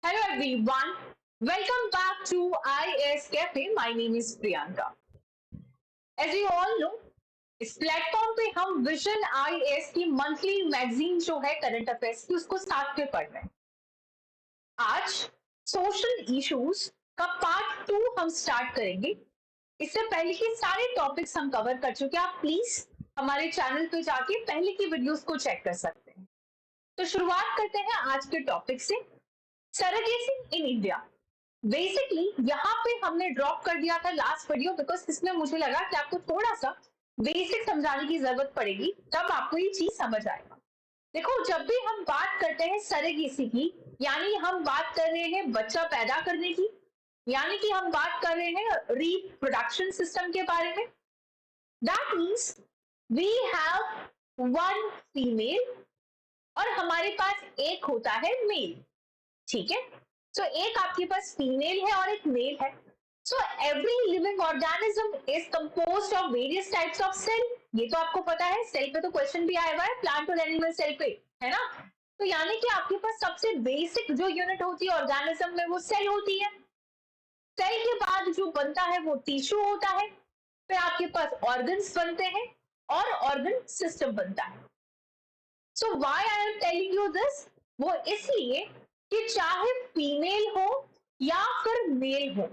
Hello everyone, welcome back to IS Cafe. My name is Priyanka. As you all know, इस platform पे हम vision IAS की monthly magazine जो है current affairs की उसको साथ में पढ़ रहे हैं। आज सोशल इश्यूज का पार्ट 2 हम स्टार्ट करेंगे। इससे पहले के सारे टॉपिक्स हम कवर कर चुके हैं। आप प्लीज हमारे चैनल पे जाके पहले की वीडियोस को चेक कर सकते हैं। तो शुरुआत करते हैं आज के टॉपिक से, सरोगेसी इन इंडिया। बेसिकली यहाँ पे हमने ड्रॉप कर दिया था लास्ट वीडियो बिकॉज इसमें मुझे लगा कि आपको थोड़ा सा बेसिक समझाने की जरूरत पड़ेगी, तब आपको ये चीज समझ आएगा। देखो, जब भी हम बात करते हैं सरोगेसी की, यानी हम बात कर रहे हैं बच्चा पैदा करने की, यानी कि हम बात कर रहे हैं रिप्रोडक्शन सिस्टम के बारे में। That means we have one female और हमारे पास एक होता है मेल। ठीक है, तो एक आपके पास फीमेल है और एक मेल है। So every living organism is composed of various types of cell. ये तो आपको पता है, सेल पे तो क्वेश्चन भी आया हुआ है, प्लांट और एनिमल सेल पे, है ना। तो यानी कि आपके पास सबसे बेसिक जो यूनिट होती है ऑर्गेनिज्म में वो सेल होती है। सेल के बाद जो बनता है वो टिश्यू होता है, फिर आपके पास ऑर्गन्स बनते हैं और ऑर्गन सिस्टम बनता है। So why I am telling you this, वो इसलिए कि चाहे फीमेल हो या फिर मेल हो,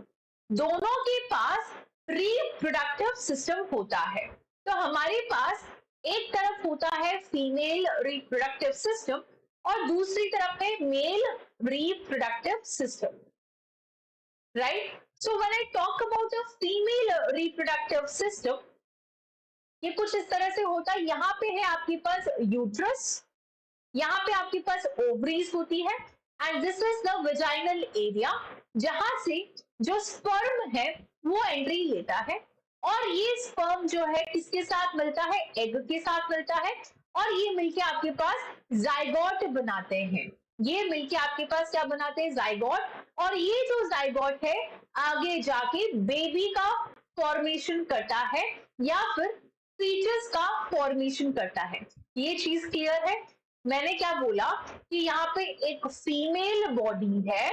दोनों के पास रिप्रोडक्टिव सिस्टम होता है। तो हमारे पास एक तरफ होता है फीमेल रिप्रोडक्टिव सिस्टम और दूसरी तरफ है male reproductive system, right. So when I talk about a female reproductive system, ये कुछ इस तरह से होता है। यहाँ पे है आपके पास यूट्रस, यहाँ पे आपके पास ओवरीज होती है and this is the vaginal area, जहां से जो स्पर्म है वो एंट्री लेता है और ये स्पर्म जो है किसके साथ मिलता है, एग के साथ मिलता है और ये मिलके आपके पास जाइगोट बनाते हैं। ये मिलके आपके पास क्या बनाते हैं, जाइगोट। और ये जो जाइगोट है आगे जाके बेबी का फॉर्मेशन करता है या फिर फीचर्स का फॉर्मेशन करता है। ये चीज क्लियर है। मैंने क्या बोला कि यहाँ पे एक फीमेल बॉडी है,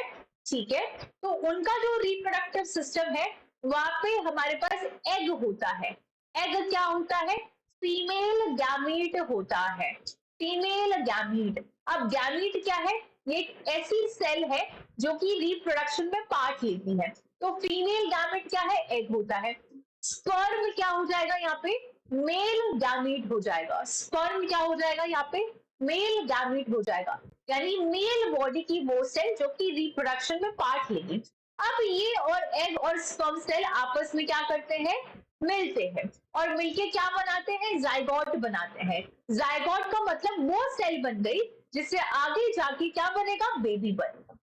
ठीक है, तो उनका जो रिप्रोडक्टिव सिस्टम है वहां पे हमारे पास एग होता है। एग क्या होता है, फीमेल गैमीट होता है, फीमेल गैमीट। अब गैमीट क्या है, ये एक ऐसी सेल है जो कि रिप्रोडक्शन में पार्ट लेती है। तो फीमेल गैमीट क्या है, एग होता है। स्पर्म क्या हो जाएगा यहाँ पे, मेल गैमीट हो जाएगा। स्पर्म क्या हो जाएगा यहाँ पे, मेल गैमीट हो जाएगा, यानी मेल बॉडी की वो सेल जो कि रिप्रोडक्शन में पार्ट लेगी। अब ये और एग और स्पर्म सेल आपस में क्या करते हैं, मिलते हैं और मिलके क्या बनाते हैं, जाइगोट बनाते हैं। जाइगोट का मतलब वो सेल बन गई जिससे आगे जाके क्या बनेगा, बेबी बनेगा।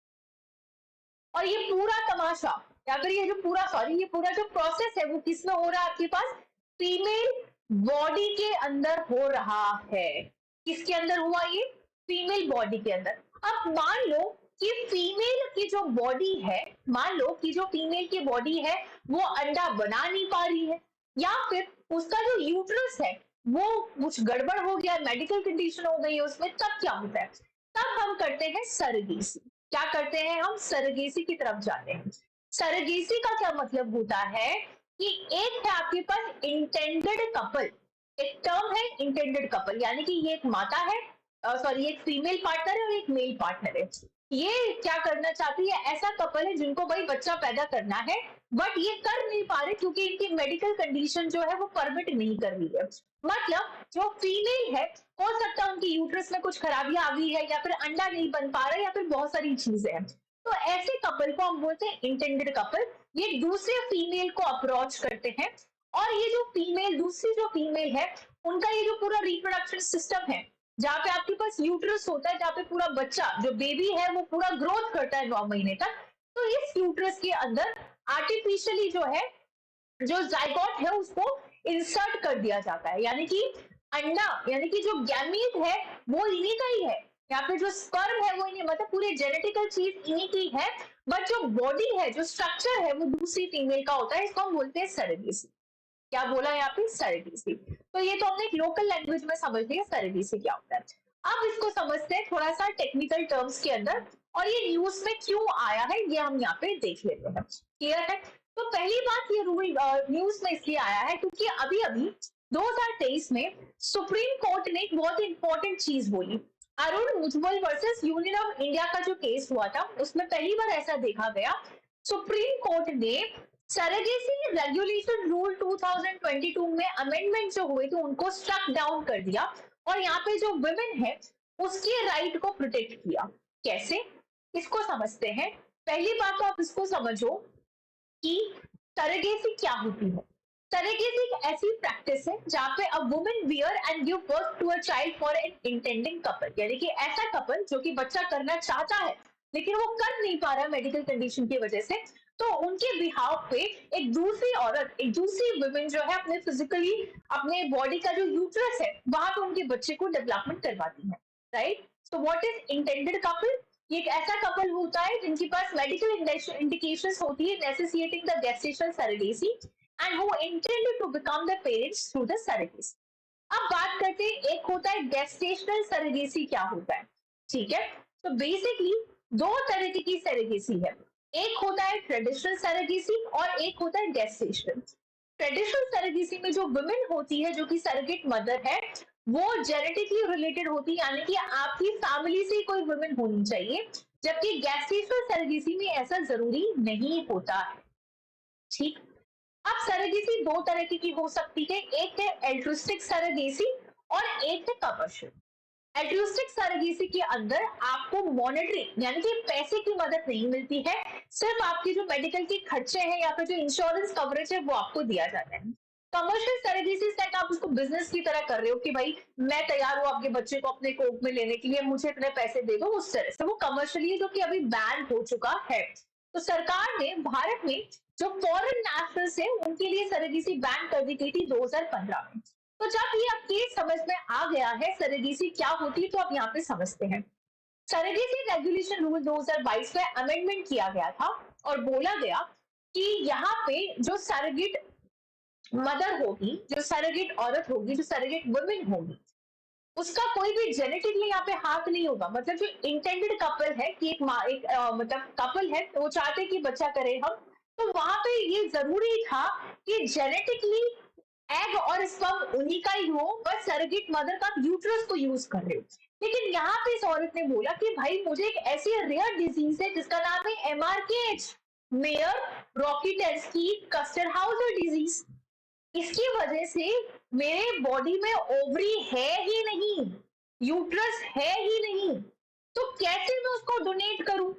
और ये पूरा तमाशा या फिर ये पूरा जो प्रोसेस है वो किसमें हो रहा है, आपके पास फीमेल बॉडी के अंदर हो रहा है। किसके अंदर हुआ ये, फीमेल बॉडी के अंदर। अब मान लो कि फीमेल की जो बॉडी है, मान लो कि जो फीमेल की बॉडी है वो अंडा बना नहीं पा रही है, या फिर उसका जो यूट्रस है वो कुछ गड़बड़ हो गया, मेडिकल कंडीशन हो गई है उसमें, तब क्या होता है, तब हम करते हैं सरोगेसी। क्या करते हैं हम, सरोगेसी की तरफ जाते हैं। सरोगेसी का क्या मतलब होता है कि एक है आपके पास इंटेंडेड कपल, एक टर्म है इंटेंडेड कपल, यानी कि ये एक माता है, सॉरी एक फीमेल पार्टनर है और एक मेल पार्टनर है। ये क्या करना चाहती है, ऐसा कपल है जिनको भाई बच्चा पैदा करना है बट ये कर नहीं पा रहे क्योंकि इनकी मेडिकल कंडीशन जो है वो परमिट नहीं कर रही है। मतलब जो फीमेल है, हो सकता है उनकी यूट्रस में कुछ खराबियां आ गई है या फिर अंडा नहीं बन पा रहा है या फिर बहुत सारी चीजें हैं। तो ऐसे कपल को हम बोलते हैं इंटेंडेड कपल। ये दूसरे फीमेल को अप्रोच करते हैं और ये जो फीमेल, दूसरी जो फीमेल है, उनका ये जो पूरा रिप्रोडक्शन सिस्टम है, जहाँ पे आपके पास यूट्रस होता है, जहाँ पे पूरा बच्चा जो बेबी है वो पूरा ग्रोथ करता है 9 महीने तक, तो इस यूट्रस के अंदर आर्टिफिशियली जो है, जो जाइगोट है उसको इंसर्ट कर दिया जाता है। यानी कि अंडा, यानी कि जो गैमीट है वो इन्हीं का ही है, यहाँ पे जो स्पर्म है वो इन्हीं, मतलब पूरी जेनेटिकल चीज इन्हीं की है, बट जो बॉडी है, जो स्ट्रक्चर है वो दूसरी फीमेल का होता है। इसको हम बोलते हैं सरोगेसी। क्या बोला यहाँ पे, सरोगेसी। तो ये तो हमने एक लोकल लैंग्वेज में समझ लिया सरोगेसी क्या होता है। अब इसको समझते हैं थोड़ा सा टेक्निकल टर्म्स के अंदर और ये न्यूज में क्यों आया है ये हम यहाँ पे देख लेते हैं। क्लियर है? तो पहली बात, ये रूल न्यूज में इसलिए आया है क्योंकि अभी अभी 2023 में सुप्रीम कोर्ट ने एक बहुत इंपॉर्टेंट चीज बोली। अरुण उज्जवल वर्सेस यूनियन ऑफ इंडिया का जो केस हुआ था उसमें पहली बार ऐसा देखा गया, सुप्रीम कोर्ट ने सरेगेसी रेगुलेशन रूल 2022 में अमेंडमेंट जो हुए थे उनको स्ट्रक डाउन कर दिया और यहाँ पे जो वुमेन है उसके राइट को प्रोटेक्ट किया। कैसे, इसको समझते हैं। पहली बात तो आप इसको समझो कि सरेगेसी क्या होती है। सरेगेसी एक ऐसी प्रैक्टिस है जहां पे a woman bear and give birth to a child for an intending couple, यानी कि ऐसा कपल जो कि बच्चा करना चाहता है लेकिन वो कर नहीं पा रहा मेडिकल कंडीशन की वजह से, तो उनके बिहाव पे एक दूसरी औरत, एक दूसरी वुमेन जो है अपने फिजिकली अपने बॉडी का जो यूट्रस है वहां पे उनके बच्चे को डेवलपमेंट करवाती है। Right? So what is intended couple? ये एक ऐसा कपल होता है जिनके पास मेडिकल इंडिकेशंस होती है necessitating the gestational surrogacy and who intended to become the parents through the surrogacy। अब बात करते हैं एक होता है गेस्टेशनल सरेगेसी, क्या होता है? ठीक है, तो बेसिकली दो तरह की सरेगेसी है। एक होता है ट्रेडिशनल सरेगेसी और एक होता है गेस्टेशनल। ट्रेडिशनल सरेगेसी में जो वुमेन होती है जो कि सरेगेट मदर है वो जेनेटिकली रिलेटेड होती है, यानी कि आपकी फैमिली से कोई वुमेन होनी चाहिए, जबकि गेस्टेशनल सरेगेसी में ऐसा जरूरी नहीं होता है। ठीक, अब सरेगेसी दो तरह की हो सकती है, एक है एल्ट्रुस्टिक सरेगेसी और एक है कमर्शियल। एल्ट्रुस्टिक सरेगेसी के अंदर आपको मॉनिटरिंग यानी कि पैसे की मदद नहीं मिलती है, सिर्फ आपके जो मेडिकल के खर्चे हैं या फिर जो इंश्योरेंस कवरेज है वो आपको दिया जाता है। कमर्शियल सरेगेसी से आप उसको बिजनेस की तरह कर रहे हो कि भाई मैं तैयार हूं आपके बच्चे को अपने कोख में लेने के लिए, मुझे इतने पैसे दे दो, उस तरह से वो कमर्शियली जो कि अभी बैन हो चुका है। तो सरकार ने भारत में जो फॉरेन नेशनल्स है उनके लिए सरेगेसी बैन कर दी गई थी 2015 में। तो जब ये आपके समझ में आ गया है सरेगेसी क्या होती है तो आप यहाँ पे समझते हैं। सरेगेसी रेगुलेशन रूल 2022 में अमेंडमेंट किया गया था और बोला गया कि यहाँ पे जो सरेगेट मदर होगी, जो सरेगेट औरत होगी, जो सरेगेट वुमेन होगी, उसका कोई भी जेनेटिकली यहाँ पे हाथ नहीं होगा। मतलब जो इंटेंडेड कपल है कि एक मतलब कपल है तो वो चाहते कि बच्चा करे हम, तो वहां पे ये जरूरी था कि जेनेटिकली एग और स्पर्म उन्हीं का ही हो, बस सरेगेट मदर का यूट्रस को यूज कर रहे हो। लेकिन यहाँ पे इस औरत ने बोला कि भाई मुझे एक ऐसी रेयर डिजीज है जिसका नाम है एमआरकेएच, मेयर रॉकीटेस्की कस्टर हाउजर डिजीज। इसकी वजह से मेरे बॉडी में ओवरी है ही नहीं, यूट्रस है ही नहीं, तो कैसे मैं उसको डोनेट करूं?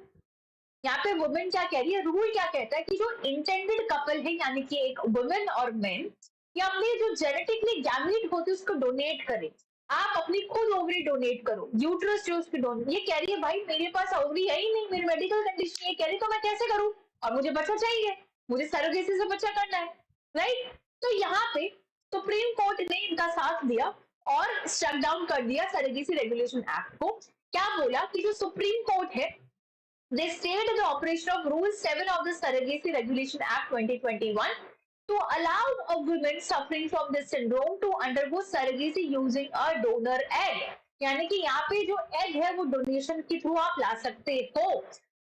यहाँ पे वुमेन क्या कह रही है, रूल क्या कहता है कि जो इंटेंडेड कपल है यानी कि एक वुमेन और मैन, ये अपने जो जेनेटिकली गैमेट होते उसको डोनेट करें। आप अपनी खुद ओवरी डोनेट करो, यूट्रस जो उसकी डोनेट। ये कह रही है भाई मेरे पास ओवरी है ही नहीं, मेरी मेडिकल कंडीशन ये कह रही, तो मैं कैसे करूं? और मुझे बच्चा चाहिए, मुझे सरोगेसी से बच्चा करना है। राइट? तो यहाँ पे सुप्रीम कोर्ट ने इनका साथ दिया और शट डाउन कर दिया सरोगेसी रेगुलेशन एक्ट को। क्या बोला कि जो सुप्रीम कोर्ट है, they stayed the operation of Rule 7 of the Surrogacy Regulation Act 2021 to allow a woman suffering from this syndrome to undergo surrogacy using a donor egg। यानी कि यहाँ पे जो एग है वो डोनेशन के थ्रू आप ला सकते हो।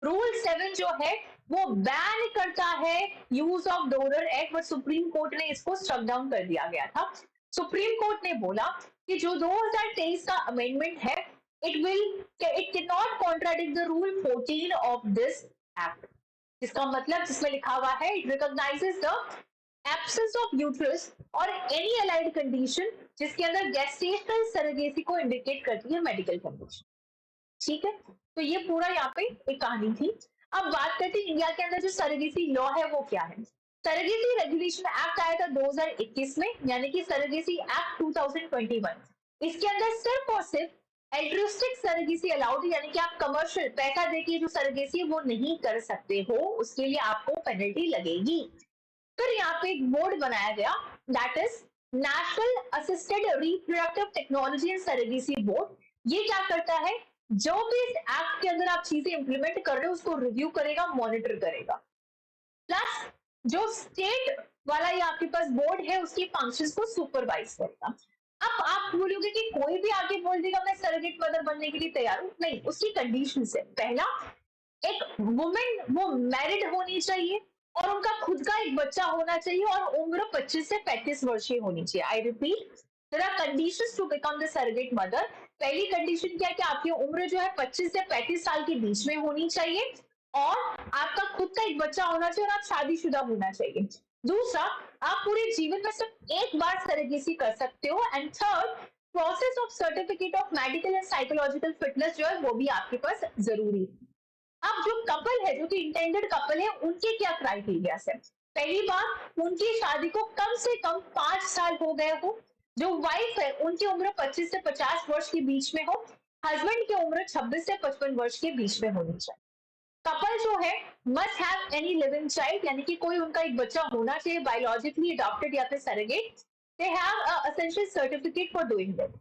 रूल 7 जो है वो बैन करता है use of donor egg, but supreme court ने इसको स्ट्रक डाउन कर दिया गया था। सुप्रीम कोर्ट ने बोला कि जो 2023 का अमेंडमेंट है it cannot contradict the rule 14 of this act। इसका मतलब जिसमें लिखा हुआ है it recognizes the absence of uterus or any allied condition जिसके अंदर gestational surrogacy को इंडिकेट करती है मेडिकल कंडीशन। ठीक है, तो ये पूरा यहाँ पे एक कहानी थी। अब बात करते हैं इंडिया के अंदर जो सरोगेसी लॉ है वो क्या है। सरोगेसी रेगुलेशन एक्ट आया था 2021 में, यानी कि सरोगेसी एक्ट 2021। इसके अंदर सिर्फ और सिर्फ एल्ट्रुस्टिक सरोगेसी अलाउड है, यानी कि आप कमर्शियल पैसा देके जो सरोगेसी है वो नहीं कर सकते हो, उसके लिए आपको पेनल्टी लगेगी। फिर यहाँ पे एक बोर्ड बनाया गया, that is national assisted reproductive technology and surrogacy board. ये क्या करता है, जो भी इस एक्ट के अंदर आप चीजें इंप्लीमेंट कर रहे हो उसको रिव्यू करेगा, मॉनिटर करेगा। प्लस जो स्टेट वाला ये आपके पास बोर्ड है उसकी फंक्शंस को सुपरवाइज करेगा। अब आप बोलोगे कि कोई भी आके बोल देगा मैं सरोगेट मदर बनने के लिए तैयार हूं, नहीं, उसकी कंडीशन है। पहला एक वुमेन वो मैरिड होनी चाहिए और उनका खुद का एक बच्चा होना चाहिए और उम्र 25 से 35 वर्ष की होनी चाहिए। I repeat, there are conditions to become the surrogate mother. पहली कंडीशन क्या है कि आपकी उम्र जो है 25 से 35 साल के बीच में होनी चाहिए और आपका खुद का एक बच्चा होना चाहिए और आप शादीशुदा होना चाहिए। दूसरा, आप पूरे जीवन में सिर्फ एक बार सरोगेसी कर सकते हो। And third, process of certificate of medical and psychological fitness जो है वो भी आपके पास जरूरी है। अब जो कपल है, जो कि इंटेंडेड कपल है, उनके क्या क्राइटेरिया है? पहली बात, उनकी शादी को कम से कम 5 साल हो गए हो। जो वाइफ है उनकी उम्र 25 से 50 वर्ष के बीच में हो। हस्बैंड की उम्र 26 से 55 वर्ष के बीच में होनी चाहिए। कपल जो है must have any living child, यानी कि कोई उनका एक बच्चा होना चाहिए, बायोलॉजिकली अडॉप्टेड या फिर surrogate. They have a essential certificate for doing that.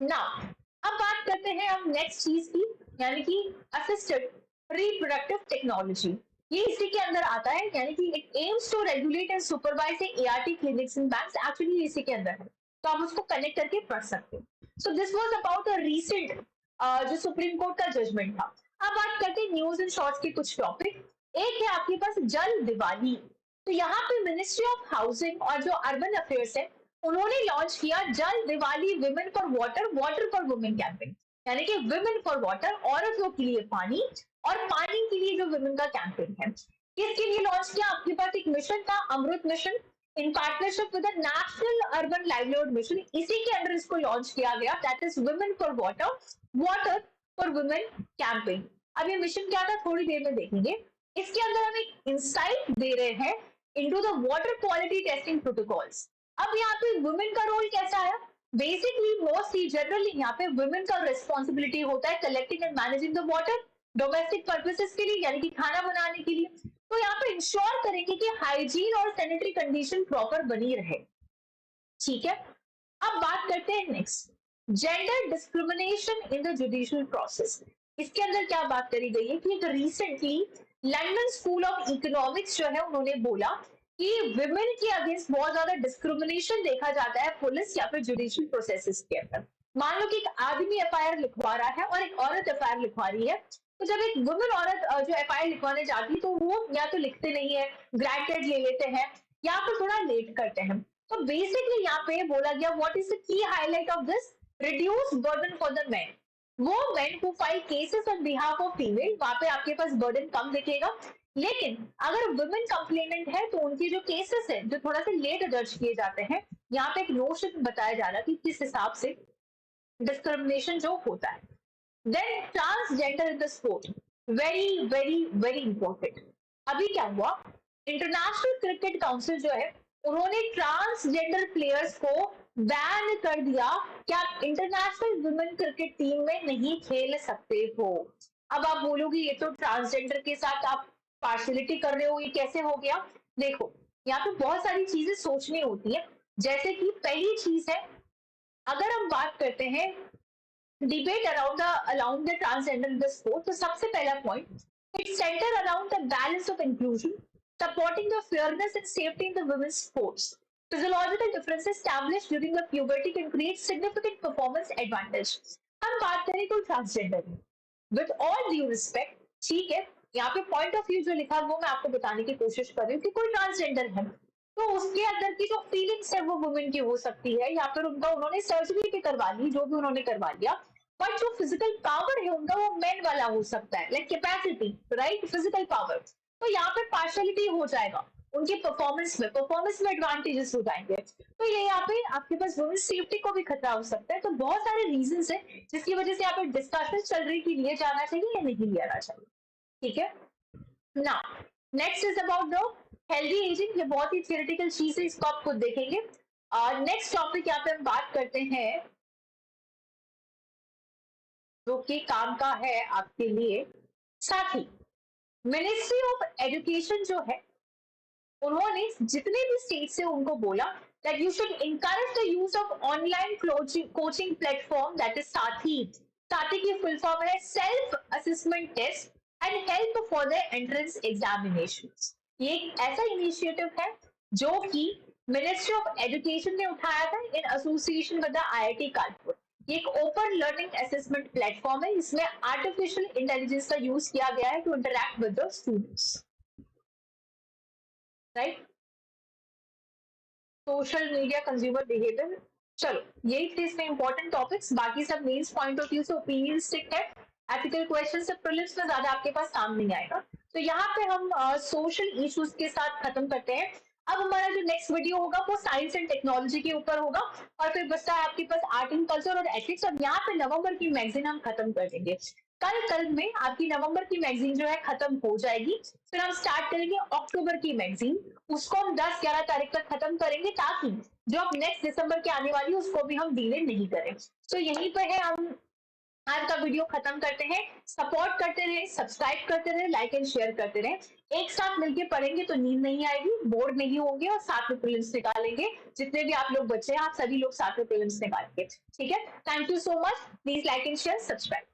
Now अब बात करते हैं हम नेक्स्ट चीज की, यानी कि असिस्टेड रिप्रोडक्टिव टेक्नोलॉजी। ये इसी के अंदर आता है, यानी कि it aims to regulate and supervise ART clinics in banks. Actually इसी के अंदर है, तो आप उसको कनेक्ट करके पढ़ सकते हो। So this was about a recent जो सुप्रीम कोर्ट का जजमेंट था। अब बात करते हैं न्यूज एंड शॉर्ट्स के कुछ टॉपिक। एक है आपके पास जल दिवाली। तो यहाँ पे मिनिस्ट्री ऑफ हाउसिंग और जो अर्बन अफेयर्स है उन्होंने लॉन्च किया जल Diwali women for water, water for women campaign. यानी कि विमेन फॉर वाटर, औरतों के लिए पानी और पानी के लिए जो विमेन का कैंपेन है। किसके लिए लॉन्च किया? आपके पास एक मिशन था, Amrit mission, in partnership with the national urban livelihood mission. इसी के अंदर इसको लॉन्च किया गया, that is women for water, water for women campaign. अब ये मिशन क्या था थोड़ी देर में देखेंगे। इसके अंदर हम एक इंसाइट दे रहे हैं into the water quality testing protocols. अब यहाँ पे वुमेन का रोल कैसा आया? बेसिकली मोस्टली जनरली यहाँ पे वुमेन का रिस्पॉन्सिबिलिटी होता है collecting and managing the water domestic purposes के लिए, यानी कि खाना बनाने के लिए। तो यहाँ पे इंश्योर करेंगे कि हाइजीन और सैनिटरी कंडीशन प्रॉपर बनी रहे। ठीक है, अब बात करते हैं next, gender discrimination in the judicial process. इसके अंदर क्या बात करी गई है कि recently London school of economics जो है उन्होंने बोला कि विमेन के अगेंस्ट बहुत ज्यादा डिस्क्रिमिनेशन देखा जाता है पुलिस या फिर जुडिशियल प्रोसेसेस के अंदर। मान लो कि एक आदमी एफआईआर लिखवा रहा है और एक औरत एफआईआर लिखवा रही है, तो जब एक वुमेन औरत जो एफआईआर लिखवाने जाती है तो वो या तो लिखते नहीं है, ग्रांटेड ले लेते हैं या फिर थोड़ा लेट करते हैं। तो बेसिकली यहाँ पे बोला गया what is the key highlight of this, reduce burden for the men. वो men who file cases on behalf of female, वहां पे आपके पास बर्डन कम दिखेगा। लेकिन अगर वुमेन कंप्लेनेंट है तो उनके जो केसेस है जो थोड़ा सा लेट दर्ज किए जाते हैं, यहाँ पे एक नोशन बताया जा रहा है कि किस हिसाब से डिस्क्रिमिनेशन जो होता है। Then transgender in the sport, very very very important. अभी क्या हुआ, इंटरनेशनल क्रिकेट काउंसिल जो है उन्होंने ट्रांसजेंडर प्लेयर्स को बैन कर दिया कि आप इंटरनेशनल वुमेन क्रिकेट टीम में नहीं खेल सकते हो। अब आप बोलोगे ये तो ट्रांसजेंडर के साथ आप पार्शलिटी कर रहे हो, ये कैसे हो गया? देखो, यहाँ पे बहुत सारी चीजें सोचनी होती है। जैसे कि पहली चीज है, अगर हम बात करते हैं debate around the transgender in the sport, तो सबसे पहला point it centre around the balance of inclusion, supporting the fairness and safety in the women's sports. Physiological differences established during the puberty can create significant performance advantage. हम बात करें तो transgender में, with all due respect, ठीक है, यहाँ पे point of view जो लिखा वो मैं आपको बताने की कोशिश कर रही हूँ कि कोई ट्रांसजेंडर है तो उसके अंदर की जो फीलिंग्स है वो वुमेन की हो सकती है, या फिर उनका उन्होंने सर्जरी भी करवा ली, जो भी उन्होंने करवा लिया, बट जो फिजिकल पावर है उनका वो मेन वाला हो सकता है, like capacity, right, physical power. तो यहाँ पे पार्शलिटी हो जाएगा उनके परफॉर्मेंस में एडवांटेजेस हो जाएंगे। तो ये यहाँ पे आपके पास वुमेन सेफ्टी को भी खतरा हो सकता है। तो बहुत सारे रीजंस है जिसकी वजह से यहाँ पे डिस्कशन चल रही कि लिए जाना चाहिए या नहीं लिया जाना चाहिए। ठीक है, now next is about the healthy ageing. ये बहुत ही थियोरेटिकल चीज है, इसको आप खुद देखेंगे। नेक्स्ट टॉपिक यहाँ पे हम बात करते हैं जो कि काम का है आपके लिए साथी। मिनिस्ट्री ऑफ एजुकेशन जो है उन्होंने जितने भी स्टेट से उनको बोला that you should encourage the use of online coaching platform that is Saathi. Saathi की फुल फॉर्म है self assessment test and help for the entrance examinations. ये एक ऐसा इनिशिएटिव है जो कि मिनिस्ट्री ऑफ एजुकेशन ने उठाया था in association with the IIT Kanpur. ये एक ओपन लर्निंग असेसमेंट प्लेटफॉर्म है, इसमें आर्टिफिशियल इंटेलिजेंस का यूज किया गया है to interact with the students, right. Social media consumer behaviour, चलो यही थे इसमें इंपॉर्टेंट टॉपिक्स, बाकी सब मेंस पॉइंट ऑफ व्यू से ओपिनियन स्टिक है, एथिकल क्वेश्चन से प्रीलिम्स में ज्यादा आपके पास काम नहीं आएगा। तो यहाँ पे हम सोशल इश्यूज के साथ खत्म करते हैं। अब हमारा जो नेक्स्ट वीडियो होगा वो साइंस एंड टेक्नोलॉजी के ऊपर होगा, और फिर बचता है आपके पास आर्ट एंड कल्चर और एथिक्स, और यहाँ पे नवंबर की मैगजीन हम खत्म कर देंगे। कल में आपकी नवंबर की मैगजीन जो है खत्म हो जाएगी, फिर हम स्टार्ट करेंगे अक्टूबर की मैगजीन, उसको हम 10-11 तारीख तक खत्म करेंगे, ताकि जो अब नेक्स्ट दिसंबर की आने वाली है उसको भी हम डिले नहीं करें। तो यहीं पे है, हम आज का वीडियो खत्म करते हैं। सपोर्ट करते रहे, सब्सक्राइब करते रहे, लाइक एंड शेयर करते रहे। एक साथ मिलके पढ़ेंगे तो नींद नहीं आएगी, बोर्ड नहीं होंगे, और साथ में प्रीलिम्स निकालेंगे। जितने भी आप लोग बच्चे हैं, आप सभी लोग साथ में प्रीलिम्स निकालेंगे, ठीक है। Thank you so much, please like and share, subscribe.